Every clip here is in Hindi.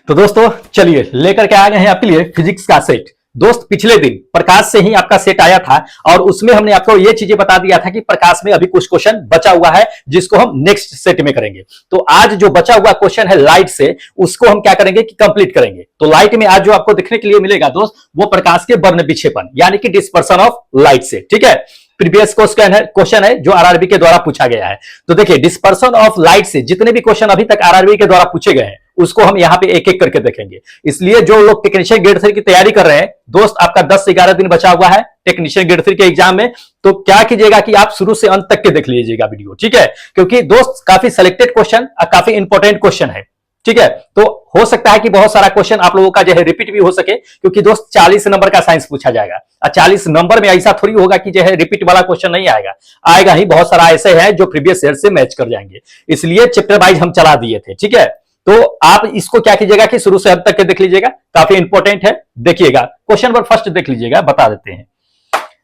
तो दोस्तों चलिए लेकर के आ गए हैं आपके लिए फिजिक्स का सेट। दोस्त पिछले दिन प्रकाश से ही आपका सेट आया था और उसमें हमने आपको ये चीजें बता दिया था कि प्रकाश में अभी कुछ क्वेश्चन बचा हुआ है जिसको हम नेक्स्ट सेट में करेंगे। तो आज जो बचा हुआ क्वेश्चन है लाइट से, उसको हम क्या करेंगे कि कंप्लीट करेंगे। तो लाइट में आज जो आपको देखने के लिए मिलेगा दोस्त, वो प्रकाश के वर्ण विक्षेपण यानी कि डिस्पर्सन ऑफ लाइट से। ठीक है, प्रीवियस क्वेश्चन है जो आरआरबी के द्वारा पूछा गया है। तो देखिए डिस्पर्सन ऑफ लाइट से जितने भी क्वेश्चन अभी तक आरआरबी के द्वारा पूछे गए हैं उसको हम यहाँ पे एक एक करके देखेंगे। इसलिए जो लोग टेक्नीशियन ग्रेड 3 की तैयारी कर रहे हैं दोस्त, आपका 10 से 11 दिन बचा हुआ है टेक्नीशियन ग्रेड 3 के एग्जाम में। तो क्या कीजिएगा कि आप शुरू से अंत तक के देख लीजिएगा वीडियो, ठीक है, क्योंकि दोस्त काफी सिलेक्टेड क्वेश्चन और काफी इंपॉर्टेंट क्वेश्चन है। ठीक है, तो हो सकता है कि बहुत सारा क्वेश्चन आप लोगों का जो है रिपीट भी हो सके, क्योंकि दोस्त 40 नंबर का साइंस पूछा जाएगा और 40 नंबर में ऐसा थोड़ी होगा कि जो है रिपीट वाला क्वेश्चन नहीं आएगा ही। बहुत सारा ऐसे है जो प्रीवियस ईयर से मैच कर जाएंगे, इसलिए चैप्टर वाइज हम चला दिए थे। ठीक है, तो आप इसको क्या कीजिएगा कि शुरू से अंत तक के देख लीजिएगा, काफी इंपॉर्टेंट है। देखिएगा क्वेश्चन नंबर फर्स्ट देख लीजिएगा, बता देते हैं।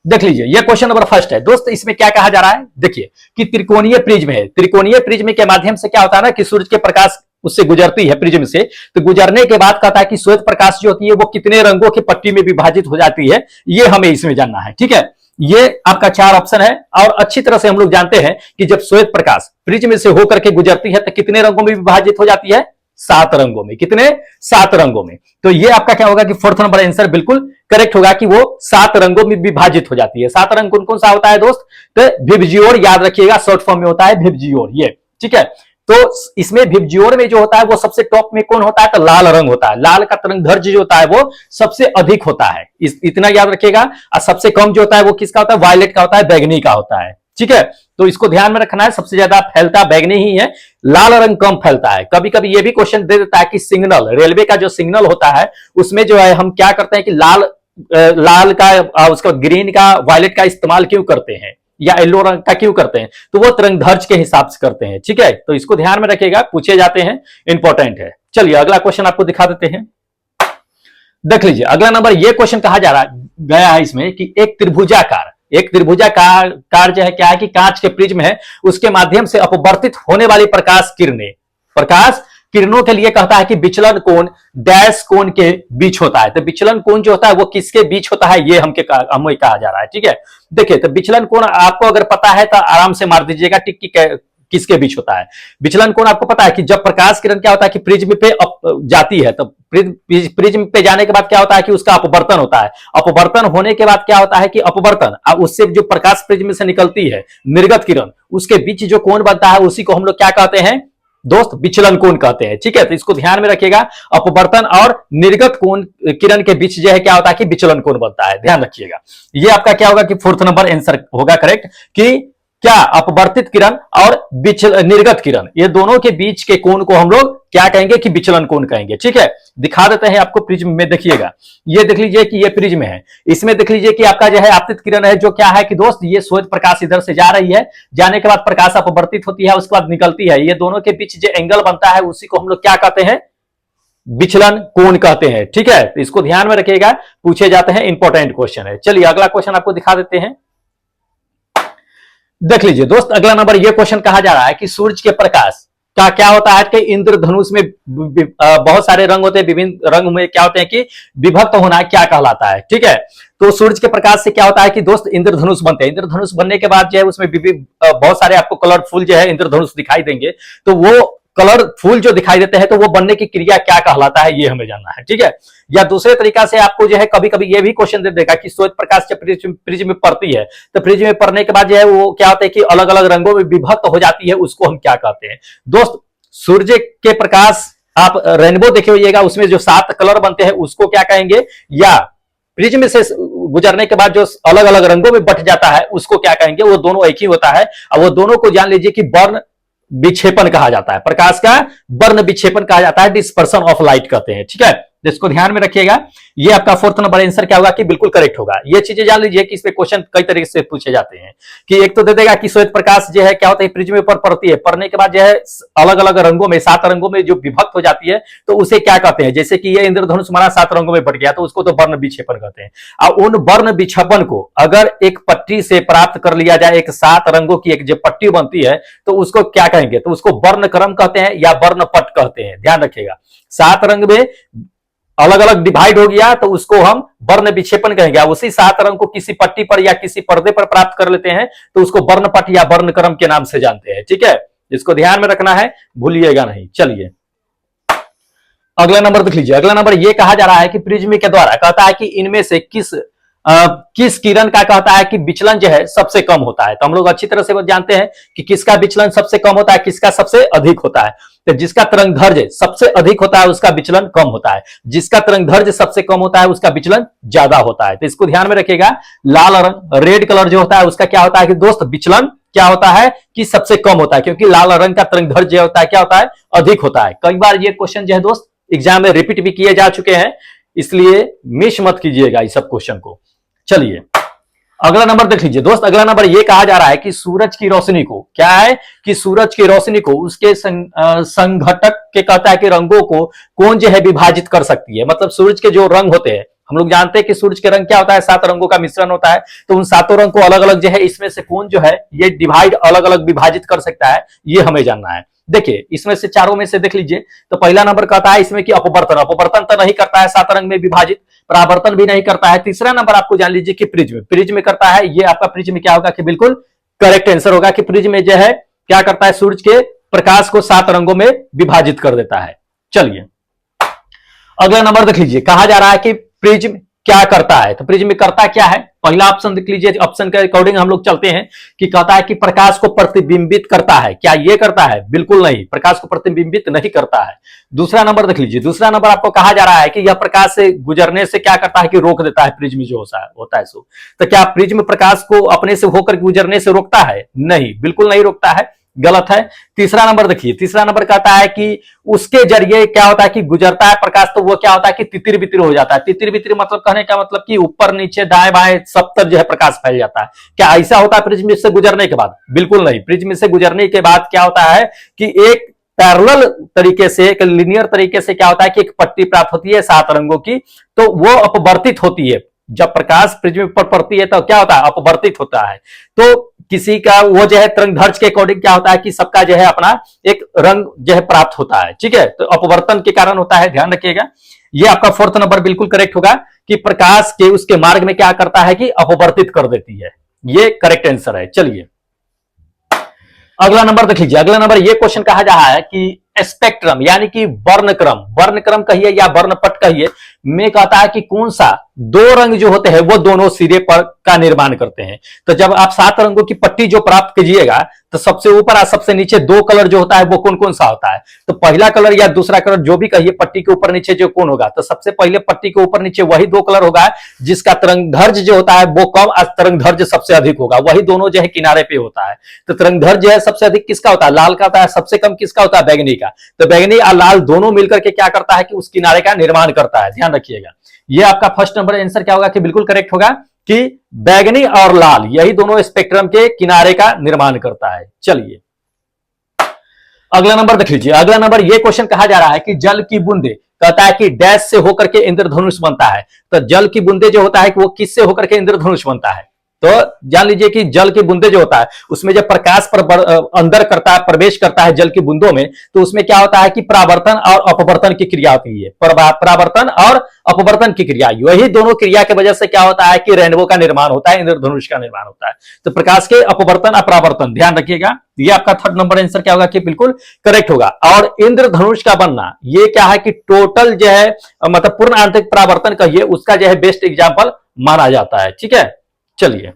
देख लीजिए ये क्वेश्चन नंबर फर्स्ट है दोस्त। इसमें क्या कहा जा रहा है, देखिए कि त्रिकोणीय प्रिज्म है। त्रिकोणीय प्रिज्म के माध्यम से क्या होता है ना कि सूरज के प्रकाश उससे गुजरती है प्रिज्म से। तो गुजरने के बाद कहता है कि श्वेत प्रकाश जो होती है वो कितने रंगों की पट्टी में विभाजित हो जाती है, ये हमें इसमें जानना है। ठीक है, ये आपका 4 ऑप्शन है और अच्छी तरह से हम लोग जानते हैं कि जब श्वेत प्रकाश प्रिज्म से होकर के गुजरती है तो कितने रंगों में विभाजित हो जाती है, 7 रंगों में। कितने, 7 रंगों में। तो ये आपका क्या होगा कि फोर्थ नंबर आंसर बिल्कुल करेक्ट होगा कि वो 7 रंगों में विभाजित हो जाती है। 7 रंग कौन कौन सा होता है दोस्त, तो विबजियोर याद रखिएगा, शॉर्ट फॉर्म में होता है विबजियोर ये। ठीक है, तो इसमें विबजियोर में जो होता है वो सबसे टॉप में कौन होता है, तो लाल रंग होता है। लाल का तरंग दैर्ध्य जो होता है वो सबसे अधिक होता है, इतना याद रखिएगा। और सबसे कम जो होता है वो किसका होता है, वायलेट का होता है, बैगनी का होता है। ठीक है, तो इसको ध्यान में रखना है। सबसे ज्यादा फैलता बैगनी ही है, लाल रंग कम फैलता है। कभी कभी ये भी क्वेश्चन दे देता है कि सिग्नल, रेलवे का जो सिग्नल होता है उसमें जो है हम क्या करते हैं कि लाल का उसका ग्रीन का वायलेट का इस्तेमाल क्यों करते हैं या येलो रंग का क्यों करते हैं, तो वो तरंग दैर्ध्य के हिसाब से करते हैं। ठीक है, तो इसको ध्यान में रखिएगा, पूछे जाते हैं, इंपॉर्टेंट है। चलिए अगला क्वेश्चन आपको दिखा देते हैं। देख लीजिए अगला नंबर, ये क्वेश्चन कहा जा रहा गया है इसमें कि एक त्रिभुजाकार जो है क्या है कि कांच के प्रिज्म है, उसके माध्यम से अपवर्तित होने वाली प्रकाश किरणों के लिए कहता है कि विचलन कोण डैश कोण के बीच होता है। तो विचलन कोण जो होता है वो किसके बीच होता है, ये हमें कहा जा रहा है। ठीक है, देखिए तो विचलन कोण आपको अगर पता है तो आराम से मार दीजिएगा टिक की किसके बीच होता है। विचलन कोण आपको पता है कि जब प्रकाश किरण क्या होता है कि प्रिज्म पे जाती है, तो प्रिज्म पे जाने के बाद क्या होता है कि उसका अपवर्तन होता है। अपवर्तन होने के बाद क्या होता है कि अपवर्तन उससे जो प्रकाश प्रिज्म से निकलती है निर्गत किरण, उसके बीच जो कोण बनता है उसी को हम लोग क्या कहते हैं दोस्त, विचलन कोण कहते हैं। ठीक है, तो इसको ध्यान में रखिएगा, अपवर्तन और निर्गत कोण किरण के बीच जो है क्या होता है कि विचलन कोण बनता है, ध्यान रखिएगा। ये आपका क्या होगा कि फोर्थ नंबर आंसर होगा करेक्ट, कि क्या अपवर्तित किरण और निर्गत किरण, ये दोनों के बीच के कोण को हम लोग क्या कहेंगे कि विचलन कोण कहेंगे। ठीक है, दिखा देते हैं आपको प्रिज्म में, देखिएगा ये देख लीजिए कि ये प्रिज्म है। इसमें देख लीजिए कि आपका जो है आपतित किरण है, जो क्या है कि दोस्त ये श्वेत प्रकाश इधर से जा रही है, जाने के बाद प्रकाश अपवर्तित होती है, उसके बाद निकलती है। ये दोनों के बीच जो एंगल बनता है उसी को हम लोग क्या कहते हैं, विचलन कोण कहते हैं। ठीक है, तो इसको ध्यान में रखिएगा, पूछे जाते हैं, इंपॉर्टेंट क्वेश्चन है। चलिए अगला क्वेश्चन आपको दिखा देते हैं। देख लीजिए दोस्त अगला नंबर, ये क्वेश्चन कहा जा रहा है कि सूरज के प्रकाश का क्या होता है कि इंद्रधनुष में बहुत सारे रंग होते हैं, विभिन्न रंग में क्या होते हैं कि विभक्त होना क्या कहलाता है। ठीक है, तो सूरज के प्रकाश से क्या होता है कि दोस्त इंद्रधनुष बनते हैं। इंद्रधनुष बनने के बाद जो है उसमें बहुत सारे आपको कलरफुल जो है इंद्रधनुष दिखाई देंगे। तो वो कलरफुल जो दिखाई देते हैं तो वो बनने की क्रिया क्या कहलाता है, ये हमें जानना है। ठीक है, या दूसरे तरीका से आपको जो है कभी कभी ये भी क्वेश्चन दे देगा कि श्वेत प्रकाश जब प्रिज्म में पड़ती है तो प्रिज्म में पड़ने के बाद जो है वो क्या होता है कि अलग अलग रंगों में विभक्त हो जाती है, उसको हम क्या कहते हैं दोस्त, सूर्य के प्रकाश आप रेनबो देखे होइएगा, उसमें जो 7 कलर बनते हैं उसको क्या कहेंगे, या प्रिज्म से गुजरने के बाद जो अलग अलग रंगों में बट जाता है उसको क्या कहेंगे, वो दोनों एक ही होता है। और वो दोनों को जान लीजिए कि वर्ण विक्षेपण कहा जाता है, प्रकाश का वर्ण विक्षेपण कहा जाता है, डिस्पर्सन ऑफ लाइट कहते हैं। ठीक है, जिसको ध्यान में रखिएगा। ये आपका फोर्थ नंबर आंसर क्या होगा कि बिल्कुल करेक्ट होगा। ये चीजें जान लीजिए कि इस पे क्वेश्चन कई तरीके से पूछे जाते हैं कि एक तो दे देगा कि श्वेत प्रकाश जो है क्या होता है प्रिज्म में ऊपर पड़ती है, पड़ने के बाद जो है अलग अलग रंगों में 7 रंगों में जो विभक्त हो जाती है तो उसे क्या कहते हैं। जैसे कि ये इंद्रधनुष हमारा 7 रंगों में बट गया तो उसको तो वर्ण विक्षेपण कहते हैं। और उन वर्ण विक्षेपण को अगर एक पट्टी से प्राप्त कर लिया जाए, एक 7 रंगों की एक जो पट्टी बनती है तो उसको क्या कहेंगे, तो उसको वर्णक्रम कहते हैं या वर्णपट कहते हैं। ध्यान रखिएगा, 7 रंग में अलग अलग डिवाइड हो गया तो उसको हम वर्ण विक्षेपण कहेंगे। उसी 7 रंग को किसी पट्टी पर या किसी पर्दे पर प्राप्त कर लेते हैं तो उसको वर्णपट या वर्णक्रम के नाम से जानते हैं। ठीक है, इसको ध्यान में रखना है, भूलिएगा नहीं। चलिए अगला नंबर देख लीजिए। अगला नंबर ये कहा जा रहा है कि प्रिज्म के द्वारा कहता है कि इनमें से किस किरण का कहता है कि विचलन जो है सबसे कम होता है। तो हम लोग अच्छी तरह से जानते हैं कि किसका विचलन सबसे कम होता है, किसका सबसे अधिक होता है। तो जिसका तरंग दैर्ध्य सबसे अधिक होता है उसका विचलन कम होता है, जिसका तरंग दैर्ध्य सबसे कम होता है उसका विचलन ज्यादा होता है। तो इसको ध्यान में रखिएगा। लाल रंग, रेड कलर जो होता है उसका क्या होता है कि दोस्त विचलन क्या होता है कि सबसे कम होता है, क्योंकि लाल रंग का तरंग दैर्ध्य होता है क्या होता है, अधिक होता है। कई बार ये क्वेश्चन जो है दोस्त एग्जाम में रिपीट भी किए जा चुके हैं, इसलिए मिस मत कीजिएगा इस सब क्वेश्चन को। चलिए अगला नंबर देख लीजिए दोस्त। अगला नंबर ये कहा जा रहा है कि सूरज की रोशनी को क्या है कि सूरज की रोशनी को उसके संघटक के कहता है कि रंगों को कौन जो है विभाजित कर सकती है। मतलब सूरज के जो रंग होते हैं, हम लोग जानते हैं कि सूरज के रंग क्या होता है, 7 रंगों का मिश्रण होता है। तो उन 7 रंग को अलग अलग जो है इसमें से कौन जो है ये डिवाइड अलग अलग विभाजित कर सकता है, ये हमें जानना है। देखिए इसमें से चारों में से देख लीजिए तो पहला नंबर कहता है इसमें कि अपवर्तन, अपवर्तन तो नहीं करता है 7 रंग में विभाजित, परावर्तन भी नहीं करता है। तीसरा नंबर आपको जान लीजिए कि प्रिज्म, प्रिज्म करता है। ये आपका प्रिज्म क्या होगा कि बिल्कुल करेक्ट आंसर होगा कि प्रिज्म जो है क्या करता है, सूरज के प्रकाश को 7 रंगों में विभाजित कर देता है। चलिए अगला नंबर देख लीजिए। कहा जा रहा है कि प्रिज्म क्या करता है, तो प्रिज्म करता क्या है। पहला ऑप्शन देख लीजिए, ऑप्शन के अकॉर्डिंग हम लोग चलते हैं कि कहता है कि प्रकाश को प्रतिबिंबित करता है। क्या ये करता है? बिल्कुल नहीं, प्रकाश को प्रतिबिंबित नहीं करता है। दूसरा नंबर देख लीजिए। दूसरा नंबर आपको कहा जा रहा है कि यह प्रकाश से गुजरने से क्या करता है कि रोक देता है। प्रिज्म जो होता है सो, तो क्या प्रिज्म प्रकाश को अपने से होकर गुजरने से रोकता है? नहीं, बिल्कुल नहीं रोकता है, गलत है। तीसरा नंबर देखिए, तीसरा नंबर कहता है कि उसके जरिए क्या होता है कि गुजरता है प्रकाश, तो वो क्या होता है कि तितिर बितिर हो जाता है। तितिर बितिर मतलब कहने का मतलब कि ऊपर नीचे दाएं बाएं सब तरफ जो है प्रकाश फैल जाता है। क्या ऐसा होता है प्रिज्म से गुजरने के बाद? बिल्कुल नहीं। प्रिज्म से गुजरने के बाद क्या होता है कि एक पैरेलल तरीके से, एक लिनियर तरीके से क्या होता है कि एक पट्टी प्राप्त होती है 7 रंगों की, तो वो अपवर्तित होती है। जब प्रकाश प्रिज्म पर पड़ती है तो क्या होता है? अपवर्तित होता है। तो किसी का वो जो है तरंग दैर्ध्य के अकॉर्डिंग क्या होता है कि सबका जो है अपना एक रंग जो है प्राप्त होता है। ठीक है, तो अपवर्तन के कारण होता है, ध्यान रखिएगा। ये आपका फोर्थ नंबर बिल्कुल करेक्ट होगा कि प्रकाश के उसके मार्ग में क्या करता है कि अपवर्तित कर देती है। ये करेक्ट आंसर है। चलिए अगला नंबर देख लीजिए। अगला नंबर ये क्वेश्चन कहा जा रहा है कि स्पेक्ट्रम यानी कि वर्णक्रम, वर्णक्रम कहिए या वर्णपट कहिए, में कहता है कि कौन सा 2 रंग जो होते हैं वो दोनों सिरे पर का निर्माण करते हैं। तो जब आप 7 रंगों की पट्टी जो प्राप्त कीजिएगा तो सबसे ऊपर और सबसे नीचे 2 कलर जो होता है वो कौन कौन सा होता है? तो पहला कलर या दूसरा कलर जो भी कहिए, पट्टी के ऊपर नीचे जो कौन होगा, तो सबसे पहले पट्टी के ऊपर नीचे वही 2 कलर होगा जिसका तरंग दैर्ध्य जो होता है वो कम और तरंग दैर्ध्य सबसे अधिक होगा। वही दोनों जो है किनारे पे होता है। तो तरंग दैर्ध्य जो है सबसे अधिक किसका होता है? लाल का होता है। सबसे कम किसका होता है? बैंगनी का। तो बैंगनी और लाल दोनों मिलकर के क्या करता है कि उस किनारे का निर्माण करता है। ध्यान रखिएगा। ये आपका फर्स्ट नंबर आंसर क्या होगा कि बिल्कुल करेक्ट होगा कि बैंगनी और लाल यही दोनों स्पेक्ट्रम के किनारे का निर्माण करता है। चलिए अगला नंबर देख लीजिए। अगला नंबर ये क्वेश्चन कहा जा रहा है कि जल की बूंदे कहता है कि डैश से होकर के इंद्रधनुष बनता है। तो जल की बूंदे जो होता है कि वो किससे होकर के इंद्रधनुष बनता है? तो जान लीजिए कि जल की बूंदे जो होता है उसमें जब प्रकाश पर अंदर करता है, प्रवेश करता है जल की बूंदों में, तो उसमें क्या होता है कि परावर्तन और अपवर्तन की क्रिया होती है। परावर्तन और अपवर्तन की क्रिया, यही दोनों क्रिया की वजह से क्या होता है कि रेनबो का निर्माण होता है, इंद्रधनुष का निर्माण होता है। तो प्रकाश के अपवर्तन और परावर्तन, ध्यान रखिएगा। ये आपका थर्ड नंबर आंसर क्या होगा कि बिल्कुल करेक्ट होगा। और इंद्रधनुष का बनना ये क्या है कि टोटल जो है मतलब पूर्ण आंतरिक परावर्तन कहिए, उसका जो है बेस्ट एग्जाम्पल माना जाता है। ठीक है, चलिए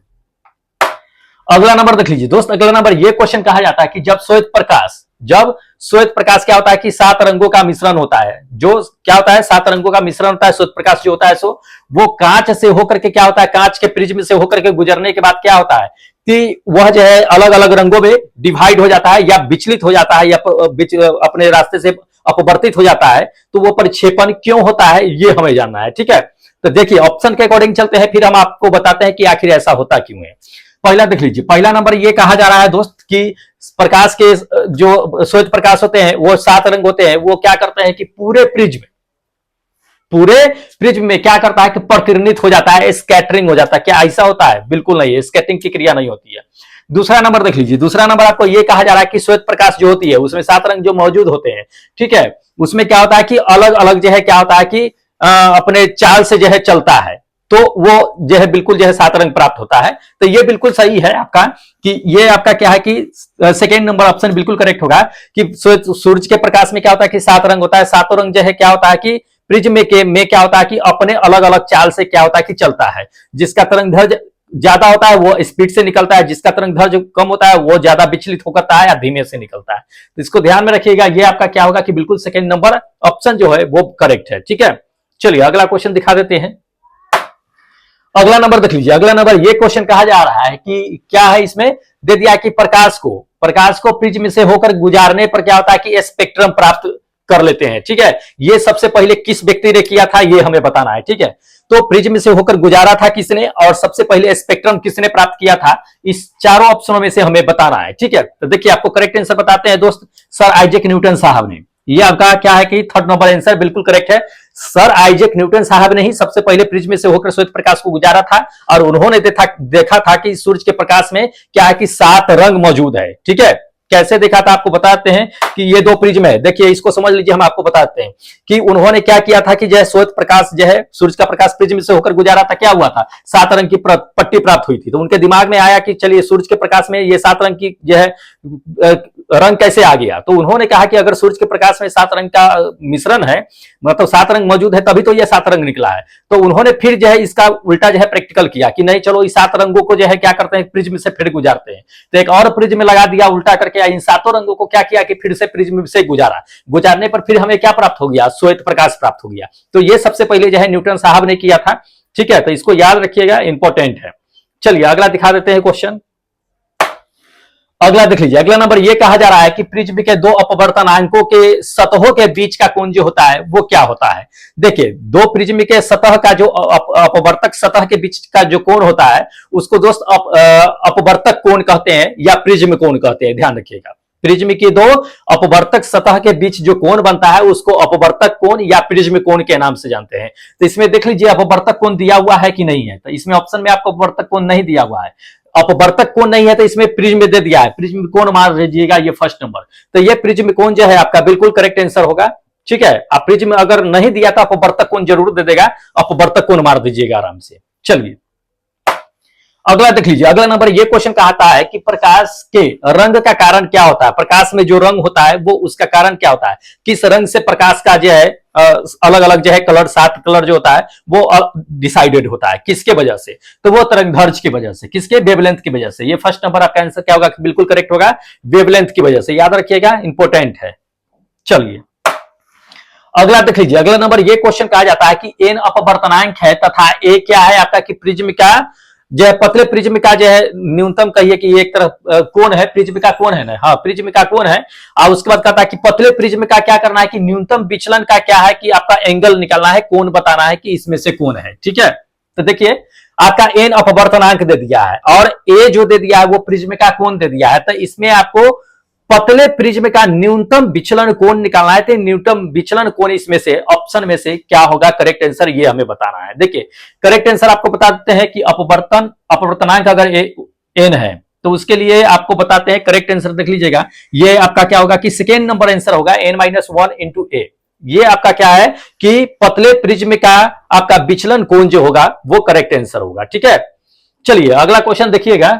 अगला नंबर देख लीजिए दोस्त। अगला नंबर ये क्वेश्चन कहा जाता है कि जब श्वेत प्रकाश जब श्वेत प्रकाश क्या होता है कि 7 रंगों का मिश्रण होता है, जो क्या होता है 7 रंगों का मिश्रण होता है, श्वेत प्रकाश जो होता है सो वो कांच से होकर के क्या होता है, कांच के प्रिज्म से होकर के गुजरने के बाद क्या होता है कि वह जो है अलग अलग रंगों में डिवाइड हो जाता है या विचलित हो जाता है या अपने रास्ते से अपवर्तित हो जाता है। तो वो परिक्षेपण क्यों होता है ये हमें जानना है, ठीक है। तो देखिए ऑप्शन के अकॉर्डिंग चलते हैं, फिर हम आपको बताते हैं कि आखिर ऐसा होता क्यों है। पहला देख लीजिए, पहला नंबर ये कहा जा रहा है दोस्त कि प्रकाश के जो श्वेत प्रकाश होते हैं वो 7 रंग होते हैं, वो क्या करते हैं कि पूरे प्रिज्म में क्या करता है कि प्रकीर्णित हो जाता है, स्कैटरिंग हो जाता है। क्या ऐसा होता है? बिल्कुल नहीं है, स्कैटरिंग की क्रिया नहीं होती है। दूसरा नंबर देख लीजिए, दूसरा नंबर आपको यह कहा जा रहा है कि श्वेत प्रकाश जो होती है उसमें 7 रंग जो मौजूद होते हैं, ठीक है, उसमें क्या होता है कि अलग अलग जो है क्या होता है कि अपने चाल से जो है चलता है, तो वो जो है बिल्कुल जो है 7 रंग प्राप्त होता है। तो ये बिल्कुल सही है आपका कि ये आपका क्या है कि सेकेंड नंबर ऑप्शन बिल्कुल करेक्ट होगा कि सूरज के प्रकाश में क्या होता है कि 7 रंग होता है। 7 रंग जो है क्या होता है कि प्रिज्म में क्या होता है कि अपने अलग अलग चाल से क्या होता है कि चलता है। जिसका तरंग दैर्घ्य ज्यादा होता है वो स्पीड से निकलता है, जिसका तरंग दैर्घ्य कम होता है वो ज्यादा विचलित होता है या धीमे से निकलता है। तो इसको ध्यान में रखिएगा, ये आपका क्या होगा कि बिल्कुल सेकेंड नंबर ऑप्शन जो है वो करेक्ट है, ठीक है। चलिए अगला क्वेश्चन दिखा देते हैं। अगला नंबर देख लीजिए, अगला नंबर ये क्वेश्चन कहा जा रहा है कि क्या है, इसमें दे दिया कि प्रकाश को प्रिज्म से होकर गुजारने पर क्या होता है कि स्पेक्ट्रम प्राप्त कर लेते हैं, ठीक है। ये सबसे पहले किस व्यक्ति ने किया था ये हमें बताना है, ठीक है। तो प्रिज्म से होकर गुजारा था किसने और सबसे पहले स्पेक्ट्रम किसने प्राप्त किया था, इस चारों ऑप्शनों में से हमें बताना है, ठीक है। तो देखिए आपको करेक्ट आंसर बताते हैं दोस्त, सर आइजैक न्यूटन साहब ने। ये आपका क्या है कि थर्ड नंबर आंसर बिल्कुल करेक्ट है। सर आइजैक न्यूटन साहब ने ही सबसे पहले प्रिज्म से होकर श्वेत प्रकाश को गुजारा था और उन्होंने देखा था कि सूरज के प्रकाश में क्या है कि 7 रंग मौजूद है, ठीक है। कैसे देखा था आपको बताते हैं कि ये 2 प्रिज्म है, देखिए इसको समझ लीजिए, हम आपको बताते हैं कि उन्होंने क्या किया था कि जो है श्वेत प्रकाश जो है सूरज का प्रकाश प्रिज्म से होकर गुजारा था, क्या हुआ था 7 रंग की पट्टी प्राप्त हुई थी। तो उनके दिमाग में आया कि चलिए सूरज के प्रकाश में ये 7 रंग की जो है रंग कैसे आ गया। तो उन्होंने कहा कि अगर सूरज के प्रकाश में 7 रंग का मिश्रण है, मतलब 7 रंग मौजूद है, तभी तो यह 7 रंग निकला है। तो उन्होंने फिर जो है इसका उल्टा जो है प्रैक्टिकल किया कि नहीं चलो इस 7 रंगों को जो है क्या करते हैं प्रिज्म से फिर गुजारते हैं। तो एक और प्रिज्म लगा दिया उल्टा करके, इन 7 रंगों को क्या किया कि फिर से प्रिज्म से गुजारने पर फिर हमें क्या प्राप्त हो गया, श्वेत प्रकाश प्राप्त हो गया। तो ये सबसे पहले जो है न्यूटन साहब ने किया था, ठीक है। तो इसको याद रखिएगा, इंपॉर्टेंट है। चलिए अगला दिखा देते हैं क्वेश्चन। अगला देख लीजिए, अगला नंबर ये कहा जा रहा है कि प्रिज्म के 2 अपवर्तनांकों के सतहों के बीच का कोण जो होता है वो क्या होता है। देखिए 2 प्रिज्म के सतह का जो अपवर्तक सतह के बीच का जो कोण होता है उसको दोस्त अपवर्तक कोण कहते हैं या प्रिज्म कोण कहते हैं, ध्यान रखिएगा। प्रिज्म की 2 अपवर्तक सतह के बीच जो कोण बनता है उसको अपवर्तक कोण या प्रिज्म कोण के नाम से जानते हैं। तो इसमें देख लीजिए अपवर्तक कोण दिया हुआ है कि नहीं है, तो इसमें ऑप्शन में आपको अपवर्तक कोण नहीं दिया हुआ है। अपवर्तक कोण नहीं है तो इसमें प्रिज्म दे दिया है, प्रिज्म कोण मार दीजिएगा, ये फर्स्ट नंबर। तो ये प्रिज्म कोण जो है आपका बिल्कुल करेक्ट आंसर होगा, ठीक है। आप प्रिज्म अगर नहीं दिया तो अपवर्तक कोण जरूर दे देगा, अपवर्तक कोण मार दीजिएगा आराम से। चलिए अगला देख लीजिए, अगला नंबर ये क्वेश्चन कहता है कि प्रकाश के रंग का कारण क्या होता है। प्रकाश में जो रंग होता है वो उसका कारण क्या होता है, किस रंग से प्रकाश का जो है अलग अलग जो है कलर 7 कलर जो होता है वो डिसाइडेड होता है, किसके वजह से, तो वो तरंगदैर्घ्य की वजह से, किसके, वेवलेंथ की वजह से। ये फर्स्ट नंबर आपका आंसर क्या होगा, बिल्कुल करेक्ट होगा, वेवलेंथ की वजह से, याद रखिएगा, इंपॉर्टेंट है। चलिए अगला देख लीजिए, अगला नंबर ये क्वेश्चन कहा जाता है कि एन अपवर्तनांक है तथा ए क्या है आपका कि प्रिज्म का जो है पतले प्रिज्म का जो है न्यूनतम कहिए कि एक तरफ कोण है, प्रिज्म का कोण है ना, हाँ प्रिज्म का कोण है। और उसके बाद कहता है कि पतले प्रिज्म का क्या करना है कि न्यूनतम विचलन का क्या है कि आपका एंगल निकालना है, कोण बताना है कि इसमें से कोण है, ठीक है। तो देखिए आपका एन अपवर्तनांक दे दिया है और ए जो दे दिया है वो प्रिज्म का कोण दे दिया है। तो इसमें आपको पतले प्रिज्म का न्यूनतम विचलन कोण निकालना है। तो न्यूनतम विचलन कोण इसमें से ऑप्शन में से क्या होगा करेक्ट आंसर, ये हमें बताना है। देखिए करेक्ट आंसर आपको बता देते हैं कि अपवर्तनांक अगर एन है तो उसके लिए आपको बताते हैं करेक्ट आंसर देख लीजिएगा, ये आपका क्या होगा कि सेकेंड नंबर आंसर होगा n-1 इंटू ए। ये आपका क्या है कि पतले प्रिज्म का आपका विचलन कोण जो होगा वो करेक्ट आंसर होगा, ठीक है। चलिए अगला क्वेश्चन देखिएगा।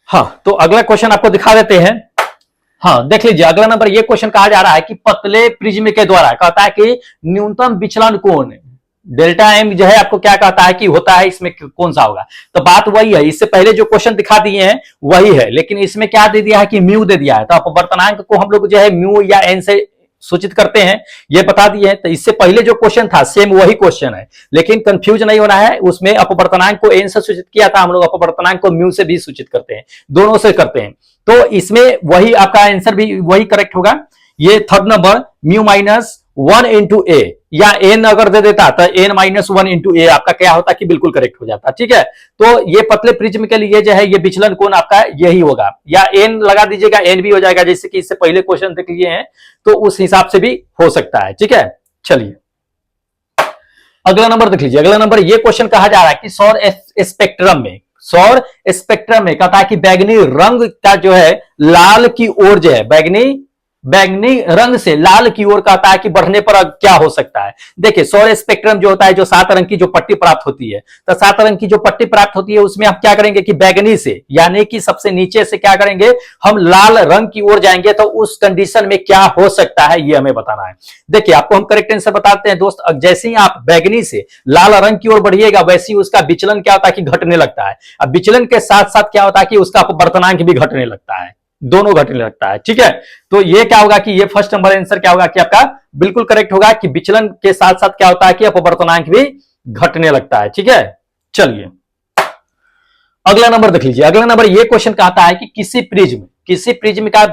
हाँ तो अगला क्वेश्चन आपको दिखा देते हैं। हाँ देख लीजिए, अगला नंबर ये क्वेश्चन कहा जा रहा है कि पतले प्रिज्म के द्वारा कहता है कि न्यूनतम विचलन कोण डेल्टा एम जो है आपको क्या कहता है कि होता है, इसमें कौन सा होगा? तो बात वही है, इससे पहले जो क्वेश्चन दिखा दिए हैं वही है, लेकिन इसमें क्या दे दिया है कि म्यू दे दिया है। तो अपवर्तनांक को हम लोग जो है म्यू या एन से सूचित करते हैं, ये बता दिए हैं। तो इससे पहले जो क्वेश्चन था सेम वही क्वेश्चन है, लेकिन कंफ्यूज नहीं होना है। उसमें अपवर्तनांक को एन से सूचित किया था, हम लोग अपवर्तनांक को म्यू से भी सूचित करते हैं, दोनों से करते हैं। तो इसमें वही आपका आंसर भी वही करेक्ट होगा। ये third number mu minus 1 into A, या एन अगर दे देता तो एन माइनस 1 इंटू ए आपका क्या होता कि बिल्कुल करेक्ट हो जाता। ठीक है, तो ये पतले प्रिज्म के लिए जो है ये विचलन कोण आपका यही होगा, या एन लगा दीजिएगा, एन भी हो जाएगा, जैसे कि इससे पहले क्वेश्चन देख लिए हैं, तो उस हिसाब से भी हो सकता है। ठीक है, चलिए अगला नंबर देख लीजिए। अगला नंबर ये क्वेश्चन कहा जा रहा है कि सौर स्पेक्ट्रम में, सौर स्पेक्ट्रम में कहता है कि बैगनी रंग का जो है लाल की ओर जो है, बैगनी रंग से लाल की ओर कहता है कि बढ़ने पर क्या हो सकता है। देखिए सौर स्पेक्ट्रम जो होता है, जो 7 रंग की जो पट्टी प्राप्त होती है, तो 7 रंग की जो पट्टी प्राप्त होती है उसमें आप क्या करेंगे कि बैगनी से, यानी कि सबसे नीचे से क्या करेंगे, हम लाल रंग की ओर जाएंगे। तो उस कंडीशन में क्या हो सकता है ये हमें बताना है। देखिए आपको हम करेक्ट आंसर बताते हैं दोस्त। जैसे ही आप बैगनी से लाल रंग की ओर बढ़िएगा, वैसे ही उसका विचलन क्या होता है कि घटने लगता है। अब विचलन के साथ साथ क्या होता है कि उसका अपवर्तनांक भी घटने लगता है, दोनों घटने लगता है। ठीक है, तो ये क्या होगा कि ये फर्स्ट नंबर आंसर क्या होगा कि आपका बिल्कुल करेक्ट होगा कि विचलन के साथ साथ क्या होता है कि अपवर्तनांक भी घटने लगता है। ठीक है, चलिए अगला नंबर देख लीजिए। अगला नंबर ये क्वेश्चन कहता है कि किसी प्रिज्म का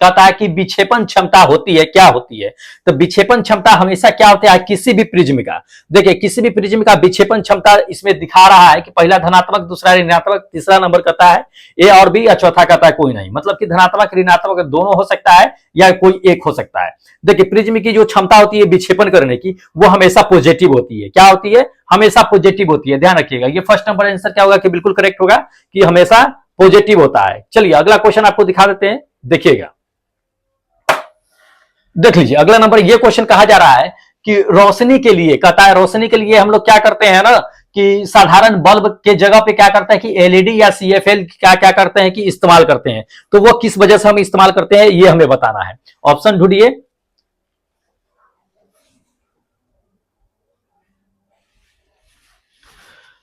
कहता है कि विक्षेपण क्षमता होती है, क्या होती है? तो विक्षेपण क्षमता हमेशा क्या होता है किसी भी प्रिज्म का। देखिए किसी भी प्रिज्म का विक्षेपण क्षमता इसमें दिखा रहा है कि पहला धनात्मक, दूसरा ऋणात्मक, तीसरा नंबर कहता है ए और बी, या चौथा कहता है कोई नहीं। मतलब कि धनात्मक ऋणात्मक दोनों हो सकता है या कोई एक हो सकता है। देखिए प्रिज्म की जो क्षमता होती है विक्षेपण करने की, वो हमेशा पॉजिटिव होती है। क्या होती है? हमेशा पॉजिटिव होती है, ध्यान रखिएगा। ये फर्स्ट नंबर आंसर क्या होगा कि बिल्कुल करेक्ट होगा कि हमेशा पॉजिटिव होता है। चलिए अगला क्वेश्चन आपको दिखा देते हैं, देखिएगा, देख लीजिए। अगला नंबर ये क्वेश्चन कहा जा रहा है कि रोशनी के लिए, कहता है रोशनी के लिए हम लोग क्या करते हैं ना कि साधारण बल्ब के जगह पे क्या करते हैं कि एलईडी या सीएफएल क्या करते हैं कि इस्तेमाल करते हैं। तो वो किस वजह से हम इस्तेमाल करते हैं ये हमें बताना है। ऑप्शन ढूंढिए।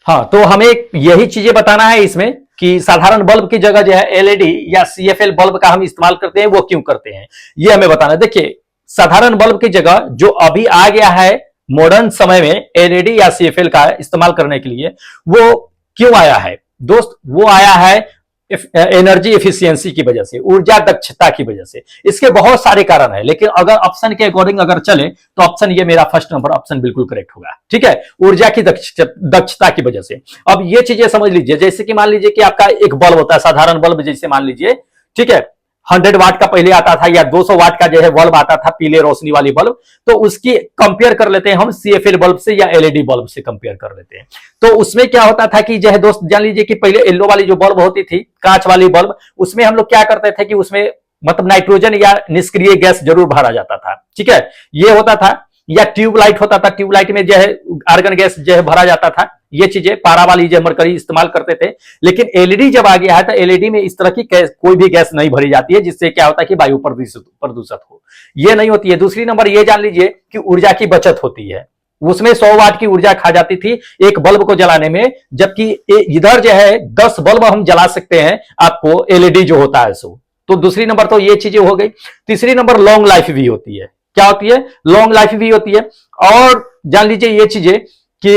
हाँ, तो हमें यही चीजें बताना है इसमें कि साधारण बल्ब की जगह जो है एलईडी या सीएफएल बल्ब का हम इस्तेमाल करते हैं, वो क्यों करते हैं ये हमें बताना है। देखिए साधारण बल्ब की जगह जो अभी आ गया है मॉडर्न समय में एलईडी या सीएफएल का इस्तेमाल करने के लिए, वो क्यों आया है दोस्त? वो आया है एनर्जी एफिशिएंसी की वजह से, ऊर्जा दक्षता की वजह से। इसके बहुत सारे कारण है, लेकिन अगर ऑप्शन के अकॉर्डिंग अगर चले तो ऑप्शन ये मेरा फर्स्ट नंबर ऑप्शन बिल्कुल करेक्ट होगा। ठीक है, ऊर्जा की दक्षता की वजह से। अब ये चीजें समझ लीजिए, जैसे कि मान लीजिए कि आपका एक बल्ब होता है, साधारण बल्ब, जैसे मान लीजिए, ठीक है, 100 वाट का पहले आता था या 200 वाट का जो है बल्ब आता था, पीले रोशनी वाली बल्ब। तो उसकी कंपेयर कर लेते हैं हम सीएफएल बल्ब से या एलईडी बल्ब से कंपेयर कर लेते हैं। तो उसमें क्या होता था कि जो है दोस्त जान लीजिए कि पहले येलो वाली जो बल्ब होती थी, कांच वाली बल्ब, उसमें हम लोग क्या करते थे कि उसमें मतलब नाइट्रोजन या निष्क्रिय गैस जरूर भरा जाता था। ठीक है, ये होता था। या ट्यूबलाइट होता था, ट्यूबलाइट में जो है आर्गन गैस जो है भरा जाता था। ये चीजें पारा वाली जो मरकरी इस्तेमाल करते थे। लेकिन एलईडी जब आ गया है तो एलईडी में इस तरह की कोई भी गैस नहीं भरी जाती है, जिससे क्या होता है कि वायु प्रदूषित हो, ये नहीं होती है। दूसरी नंबर ये जान लीजिए कि ऊर्जा की बचत होती है। उसमें 100 वाट की ऊर्जा खा जाती थी एक बल्ब को जलाने में, जबकि इधर जो है 10 बल्ब हम जला सकते हैं आपको एलईडी जो होता है सो। तो दूसरी नंबर तो ये चीजें हो गई। तीसरी नंबर लॉन्ग लाइफ भी होती है। क्या होती है? लॉन्ग लाइफ भी होती है। और जान लीजिए ये चीजें कि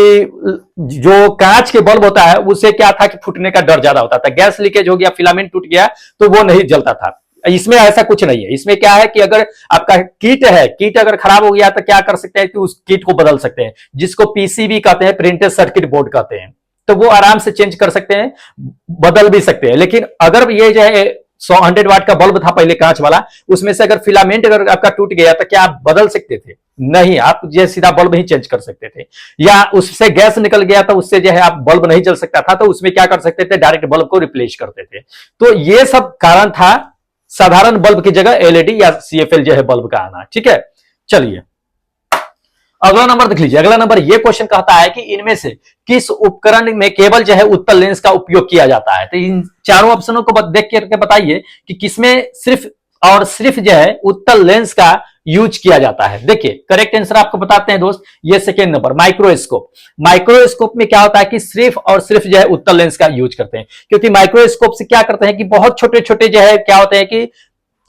जो कांच के बल्ब होता है उससे क्या था कि फूटने का डर ज्यादा होता था। गैस लीकेज हो गया, फिलामेंट टूट गया तो वो नहीं जलता था। इसमें ऐसा कुछ नहीं है। इसमें क्या है कि अगर आपका किट है, किट अगर खराब हो गया तो क्या कर सकते हैं कि उस किट को बदल सकते हैं, जिसको पीसीबी कहते हैं, प्रिंटेड सर्किट बोर्ड कहते हैं। तो वो आराम से चेंज कर सकते हैं, बदल भी सकते हैं। लेकिन अगर ये जो है 100 वाट का बल्ब था पहले कांच वाला, उसमें से अगर फिलामेंट अगर आपका टूट गया तो क्या आप बदल सकते थे? नहीं, आप ये सीधा बल्ब ही चेंज कर सकते थे। या उससे गैस निकल गया तो उससे जो है आप बल्ब नहीं जल सकता था, तो उसमें क्या कर सकते थे? डायरेक्ट बल्ब को रिप्लेस करते थे। तो ये सब कारण था साधारण बल्ब की जगह एलईडी या सीएफएल जो है बल्ब का आना। ठीक है, चलिए अगला नंबर देख लीजिए। अगला नंबर ये क्वेश्चन कहता है कि इनमें से किस उपकरण में केवल जो है उत्तल लेंस का उपयोग किया जाता है? तो इन चारों ऑप्शनों को देख करके बताइए कि किसमें सिर्फ और सिर्फ जो है उत्तल लेंस का यूज किया जाता है? देखिए करेक्ट आंसर आपको बताते हैं दोस्त, ये सेकेंड नंबर माइक्रोस्कोप। माइक्रोस्कोप में क्या होता है कि सिर्फ और सिर्फ जो है उत्तल लेंस का यूज करते हैं, क्योंकि माइक्रोस्कोप से क्या करते हैं कि बहुत छोटे छोटे जो है क्या होते हैं कि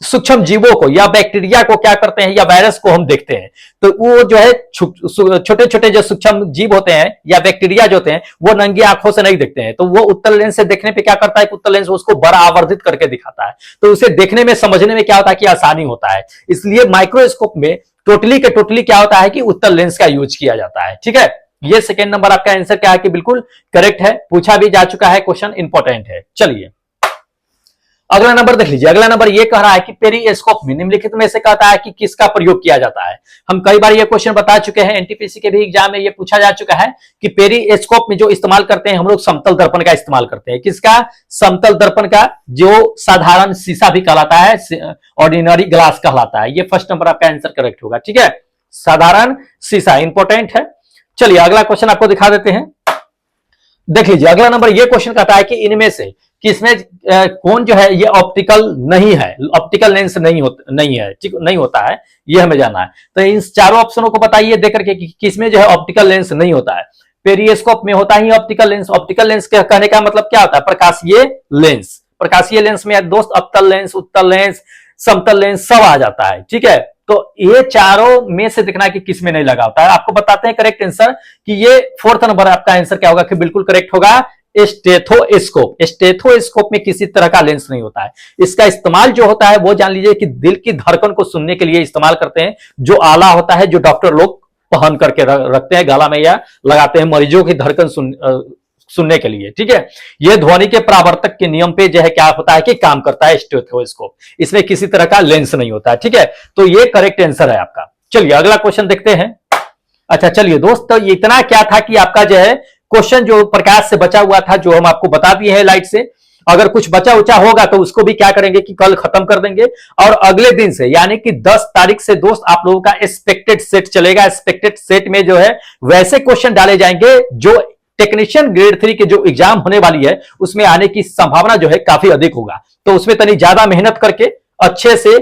सूक्ष्म जीवों को या बैक्टीरिया को क्या करते हैं या वायरस को हम देखते हैं, तो वो जो है छोटे छोटे जो सूक्ष्म जीव होते हैं या बैक्टीरिया जो होते हैं वो नंगी आंखों से नहीं देखते हैं, तो वो उत्तल लेंस से देखने पे क्या करता है, उत्तल लेंस उसको बड़ा आवर्धित करके दिखाता है, तो उसे देखने में समझने में क्या होता है कि आसानी होता है। इसलिए माइक्रोस्कोप में टोटली के टोटली क्या होता है कि उत्तल लेंस का यूज किया जाता है। ठीक है, ये सेकेंड नंबर आपका आंसर क्या है कि बिल्कुल करेक्ट है, पूछा भी जा चुका है, क्वेश्चन इंपॉर्टेंट है। चलिए अगला नंबर देख लीजिए। अगला नंबर ये कह रहा है कि पेरिस्कोप में निम्नलिखित में से कहता है कि किसका प्रयोग किया जाता है। हम कई बार ये क्वेश्चन बता चुके हैं, एनटीपीसी के भी एग्जाम में ये पूछा जा चुका है कि पेरिस्कोप में जो इस्तेमाल करते हैं हम लोग समतल दर्पण का इस्तेमाल करते हैं। किसका? समतल दर्पण का, जो साधारण शीशा भी कहलाता है, ऑर्डिनरी ग्लास कहलाता है। ये फर्स्ट नंबर आपका आंसर करेक्ट होगा। ठीक है, साधारण शीशा इंपॉर्टेंट है। चलिए अगला क्वेश्चन आपको दिखा देते हैं, देख लीजिए। अगला नंबर ये क्वेश्चन कहता है कि इनमें से किसमें कौन जो है ये ऑप्टिकल नहीं है, ऑप्टिकल लेंस नहीं है, ठीक नहीं होता है, ये हमें जानना है। तो इन चारों ऑप्शनों को बताइए देख करके कि किसमें जो है ऑप्टिकल लेंस नहीं होता है। पेरिस्कोप में होता ही ऑप्टिकल लेंस। ऑप्टिकल लेंस कहने का मतलब क्या होता है? प्रकाशीय लेंस। प्रकाशीय लेंस में दोस्त अवतल लेंस, उत्तल लेंस, समतल लेंस सब आ जाता है। ठीक है, तो ये चारों में से दिखना कि किसमें नहीं लगा होता है। आपको बताते हैं करेक्ट आंसर कि ये फोर्थ नंबर आपका आंसर क्या होगा कि बिल्कुल करेक्ट होगा, स्टेथोस्कोप। स्टेथोस्कोप में किसी तरह का लेंस नहीं होता है। इसका इस्तेमाल जो होता है वो जान लीजिए कि दिल की धड़कन को सुनने के लिए इस्तेमाल करते हैं, जो आला होता है जो डॉक्टर लोग पहन करके रखते हैं गला में या लगाते हैं मरीजों की धड़कन सुनने के लिए। ठीक है, यह ध्वनि के परावर्तक के नियम पे जो है क्या होता है कि काम करता है स्टेथोस्कोप। इसमें किसी तरह का लेंस नहीं होता है। ठीक है, तो ये करेक्ट आंसर है आपका। चलिए अगला क्वेश्चन देखते हैं। अच्छा चलिए दोस्त, तो इतना क्या था कि आपका जो है क्वेश्चन जो प्रकाश से बचा हुआ था, जो हम आपको बता दिए हैं लाइट से। अगर कुछ बचा उचा होगा तो उसको भी क्या करेंगे कि कल खत्म कर देंगे, और अगले दिन से यानी कि 10 तारीख से दोस्त आप लोगों का एक्सपेक्टेड सेट चलेगा। एक्सपेक्टेड सेट में जो है वैसे क्वेश्चन डाले जाएंगे जो टेक्नीशियन ग्रेड 3 के जो एग्जाम होने वाली है उसमें आने की संभावना जो है काफी अधिक होगा। तो उसमें तनी ज्यादा मेहनत करके अच्छे से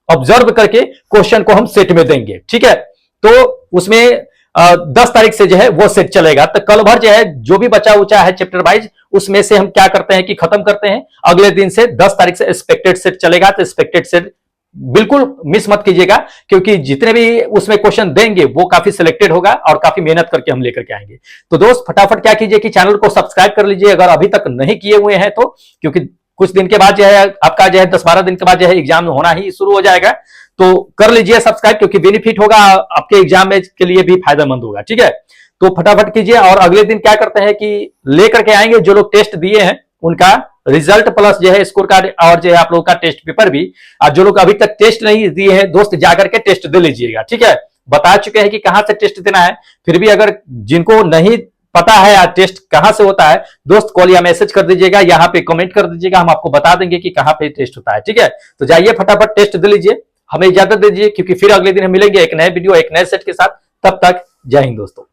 ऑब्जर्व करके क्वेश्चन को हम सेट में देंगे। ठीक है, तो उसमें 10 तारीख से जो है वो सेट चलेगा। तो कल भर जो है जो भी बचा उचा है चैप्टर वाइज उसमें से हम क्या करते हैं कि खत्म करते हैं। अगले दिन से 10 तारीख से एक्सपेक्टेड सेट चलेगा। तो एक्सपेक्टेड सेट बिल्कुल मिस मत कीजिएगा, क्योंकि जितने भी उसमें क्वेश्चन देंगे वो काफी सिलेक्टेड होगा और काफी मेहनत करके हम लेकर के आएंगे। तो दोस्त फटाफट क्या कीजिए कि चैनल को सब्सक्राइब कर लीजिए अगर अभी तक नहीं किए हुए हैं तो, क्योंकि कुछ दिन के बाद जो है आपका जो है 10-12 दिन के बाद जो है एग्जाम होना ही शुरू हो जाएगा। तो कर लीजिए सब्सक्राइब, क्योंकि बेनिफिट होगा आपके एग्जाम में के लिए भी फायदेमंद होगा। ठीक है, तो फटाफट कीजिए। और अगले दिन क्या करते हैं कि लेकर के आएंगे जो लोग टेस्ट दिए हैं उनका रिजल्ट प्लस जो है स्कोर कार्ड, और जो है आप लोगों का टेस्ट पेपर भी। और जो लोग अभी तक टेस्ट नहीं दिए हैं दोस्त जाकर के टेस्ट दे लीजिएगा। ठीक है, बता चुके हैं कि कहां से टेस्ट देना है, फिर भी अगर जिनको नहीं पता है आज टेस्ट कहां से होता है दोस्त कॉल या मैसेज कर दीजिएगा, यहाँ पे कमेंट कर दीजिएगा, हम आपको बता देंगे कि कहां पे टेस्ट होता है। ठीक है, तो जाइए फटाफट टेस्ट दे लीजिए, हमें इजाजत दीजिए, क्योंकि फिर अगले दिन हम मिलेंगे एक नए वीडियो एक नए सेट के साथ। तब तक जय हिंद दोस्तों।